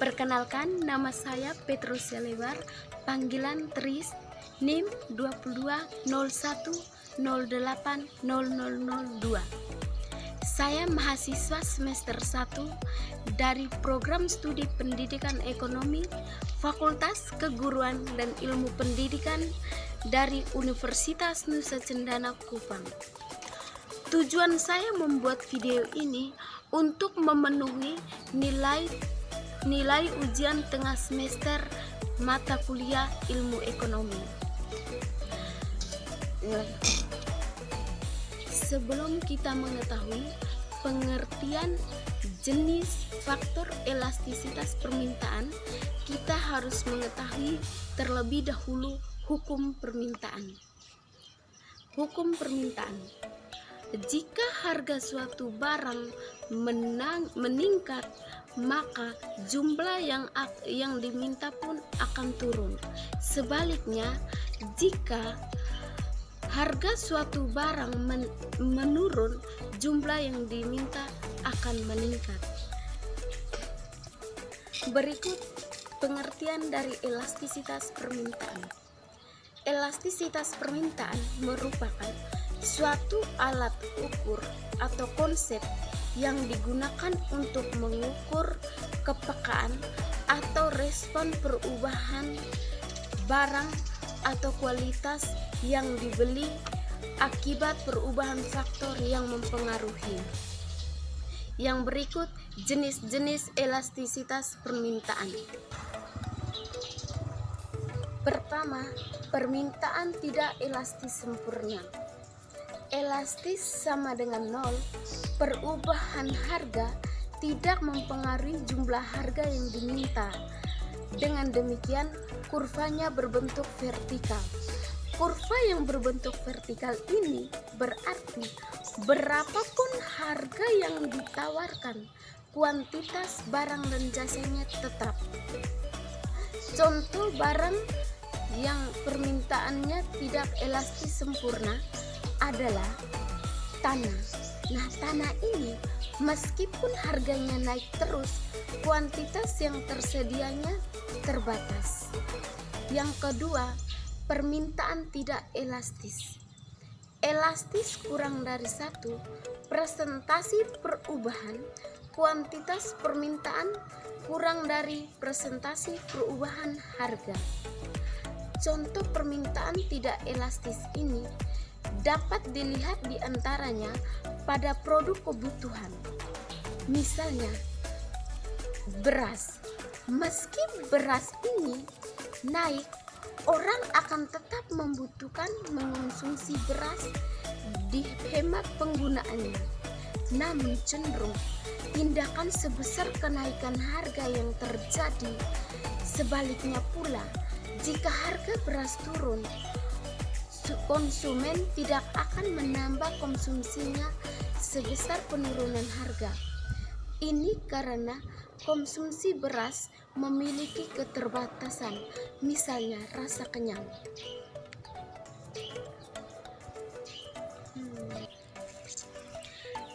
Perkenalkan, nama saya Petrus Lebar, panggilan Tris, NIM 2201080002. Saya mahasiswa semester 1 dari program studi pendidikan ekonomi, Fakultas Keguruan dan Ilmu Pendidikan dari Universitas Nusa Cendana Kupang. Tujuan saya membuat video ini untuk memenuhi nilai ujian tengah semester mata kuliah ilmu ekonomi. Sebelum kita mengetahui pengertian jenis faktor elastisitas permintaan, kita harus mengetahui terlebih dahulu hukum permintaan. Hukum permintaan. Jika harga suatu barang meningkat, maka jumlah yang diminta pun akan turun. Sebaliknya, jika harga suatu barang menurun, jumlah yang diminta akan meningkat. Berikut pengertian dari elastisitas permintaan. Elastisitas permintaan merupakan suatu alat ukur atau konsep yang digunakan untuk mengukur kepekaan atau respon perubahan barang atau kualitas yang dibeli akibat perubahan faktor yang mempengaruhi. Yang berikut jenis-jenis elastisitas permintaan. Pertama, permintaan tidak elastis sempurna. Elastis sama dengan 0, perubahan harga tidak mempengaruhi jumlah harga yang diminta. Dengan demikian, kurvanya berbentuk vertikal. Kurva yang berbentuk vertikal ini berarti berapapun harga yang ditawarkan, kuantitas barang dan jasanya tetap. Contoh barang yang permintaannya tidak elastis sempurna adalah tanah. Nah, tanah ini meskipun harganya naik terus, kuantitas yang tersedianya terbatas. Yang kedua, permintaan tidak elastis. Elastis kurang dari 1, presentasi perubahan kuantitas permintaan kurang dari presentasi perubahan harga. Contoh permintaan tidak elastis ini dapat dilihat di antaranya pada produk kebutuhan. Misalnya, beras. Meski beras ini naik, orang akan tetap membutuhkan mengonsumsi beras di hemat penggunaannya. Namun cenderung tindakan sebesar kenaikan harga yang terjadi. Sebaliknya pula, jika harga beras turun, konsumen tidak akan menambah konsumsinya sebesar penurunan harga. Ini karena konsumsi beras memiliki keterbatasan, misalnya rasa kenyang.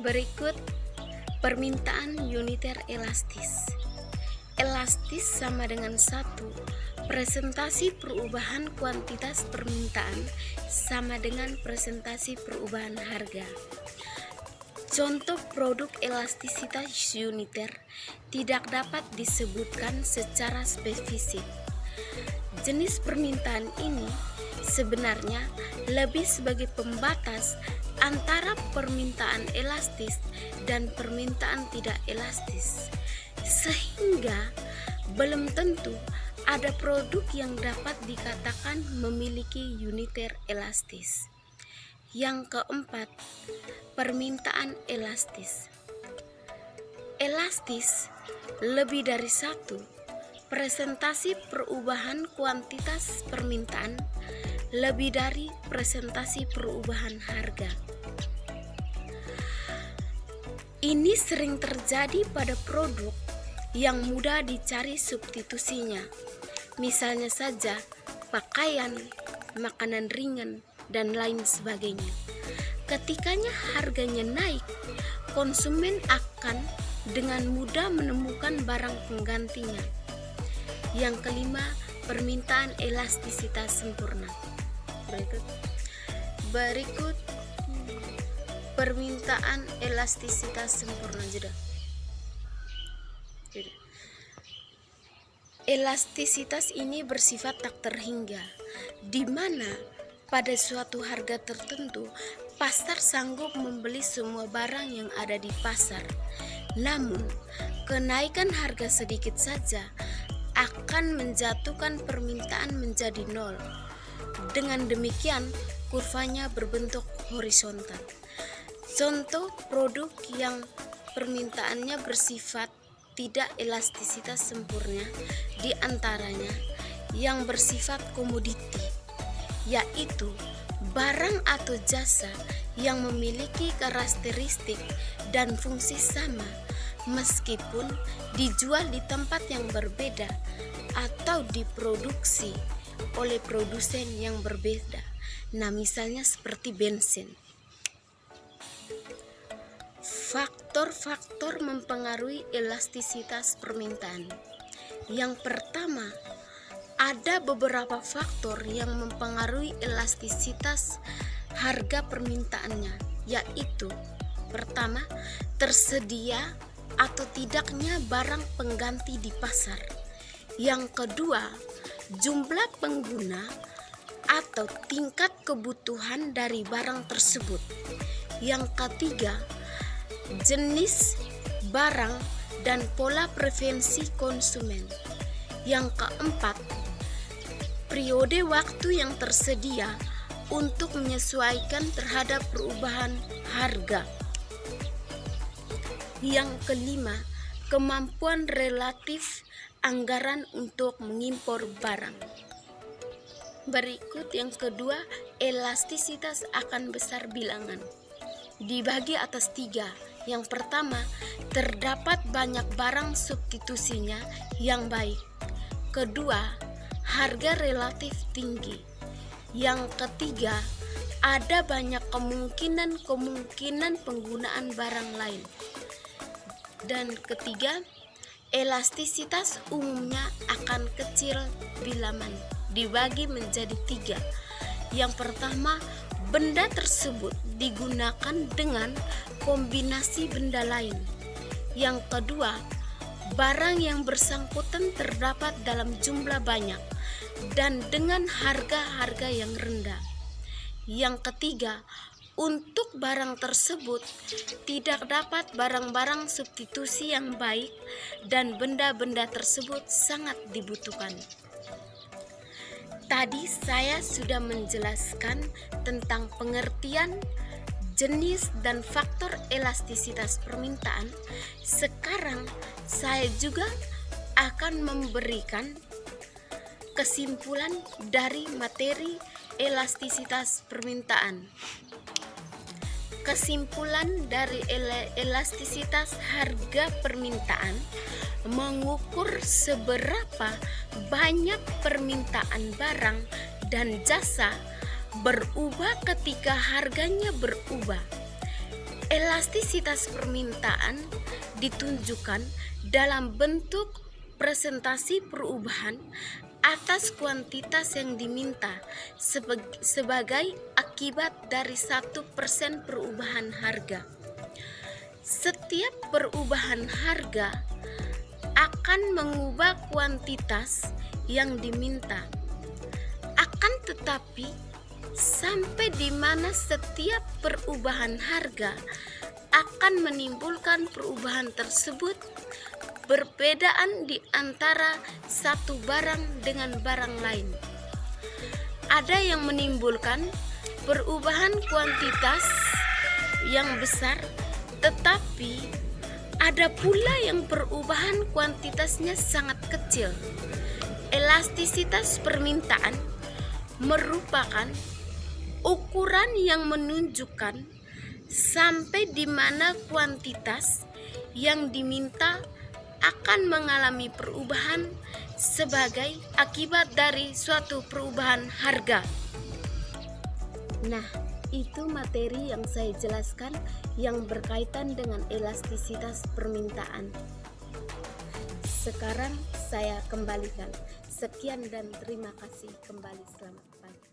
Berikut permintaan uniter elastis. Elastis sama dengan 1, presentasi perubahan kuantitas permintaan sama dengan presentasi perubahan harga. Contoh produk elastisitas uniter tidak dapat disebutkan secara spesifik. Jenis permintaan ini sebenarnya lebih sebagai pembatas antara permintaan elastis dan permintaan tidak elastis, sehingga belum tentu ada produk yang dapat dikatakan memiliki uniter elastis. Yang keempat, permintaan elastis. Elastis lebih dari 1, presentasi perubahan kuantitas permintaan lebih dari presentasi perubahan harga. Ini sering terjadi pada produk yang mudah dicari substitusinya. Misalnya saja pakaian, makanan ringan, dan lain sebagainya. Ketikanya harganya naik, konsumen akan dengan mudah menemukan barang penggantinya. Yang kelima, permintaan elastisitas sempurna. Berikut permintaan elastisitas sempurna juga. Elastisitas ini bersifat tak terhingga, di mana pada suatu harga tertentu pasar sanggup membeli semua barang yang ada di pasar. Namun, kenaikan harga sedikit saja akan menjatuhkan permintaan menjadi nol. Dengan demikian, kurvanya berbentuk horizontal. Contoh produk yang permintaannya bersifat tidak elastisitas sempurna di antaranya yang bersifat komoditi, yaitu barang atau jasa yang memiliki karakteristik dan fungsi sama meskipun dijual di tempat yang berbeda atau diproduksi oleh produsen yang berbeda. Nah, misalnya seperti bensin. Faktor-faktor mempengaruhi elastisitas permintaan. Yang pertama, ada beberapa faktor yang mempengaruhi elastisitas harga permintaannya, yaitu pertama, tersedia atau tidaknya barang pengganti di pasar. Yang kedua, jumlah pengguna atau tingkat kebutuhan dari barang tersebut. Yang ketiga, jenis barang dan pola preferensi konsumen. Yang keempat, periode waktu yang tersedia untuk menyesuaikan terhadap perubahan harga. Yang kelima, kemampuan relatif anggaran untuk mengimpor barang. Berikut yang kedua, elastisitas akan besar bilangan. Dibagi atas 3. Yang pertama, terdapat banyak barang substitusinya yang baik. Kedua, harga relatif tinggi. Yang ketiga, ada banyak kemungkinan penggunaan barang lain. Dan ketiga, elastisitas umumnya akan kecil bilangan. Dibagi menjadi 3. Yang pertama, benda tersebut digunakan dengan kombinasi benda lain. Yang kedua, barang yang bersangkutan terdapat dalam jumlah banyak dan dengan harga-harga yang rendah. Yang ketiga, untuk barang tersebut tidak dapat barang-barang substitusi yang baik dan benda-benda tersebut sangat dibutuhkan. Tadi saya sudah menjelaskan tentang pengertian, jenis, dan faktor elastisitas permintaan. Sekarang saya juga akan memberikan kesimpulan dari materi elastisitas permintaan. Kesimpulan dari elastisitas harga permintaan mengukur seberapa banyak permintaan barang dan jasa berubah ketika harganya berubah. Elastisitas permintaan ditunjukkan dalam bentuk presentasi perubahan atas kuantitas yang diminta sebagai akibat dari 1% perubahan harga. Setiap perubahan harga akan mengubah kuantitas yang diminta. Akan tetapi, sampai di mana setiap perubahan harga akan menimbulkan perubahan tersebut, perbedaan di antara satu barang dengan barang lain. Ada yang menimbulkan perubahan kuantitas yang besar, tetapi ada pula yang perubahan kuantitasnya sangat kecil. Elastisitas permintaan merupakan ukuran yang menunjukkan sampai di mana kuantitas yang diminta akan mengalami perubahan sebagai akibat dari suatu perubahan harga. Nah, Itu materi yang saya jelaskan yang berkaitan dengan elastisitas permintaan. Sekarang saya kembalikan. Sekian dan terima kasih. Kembali selamat pagi.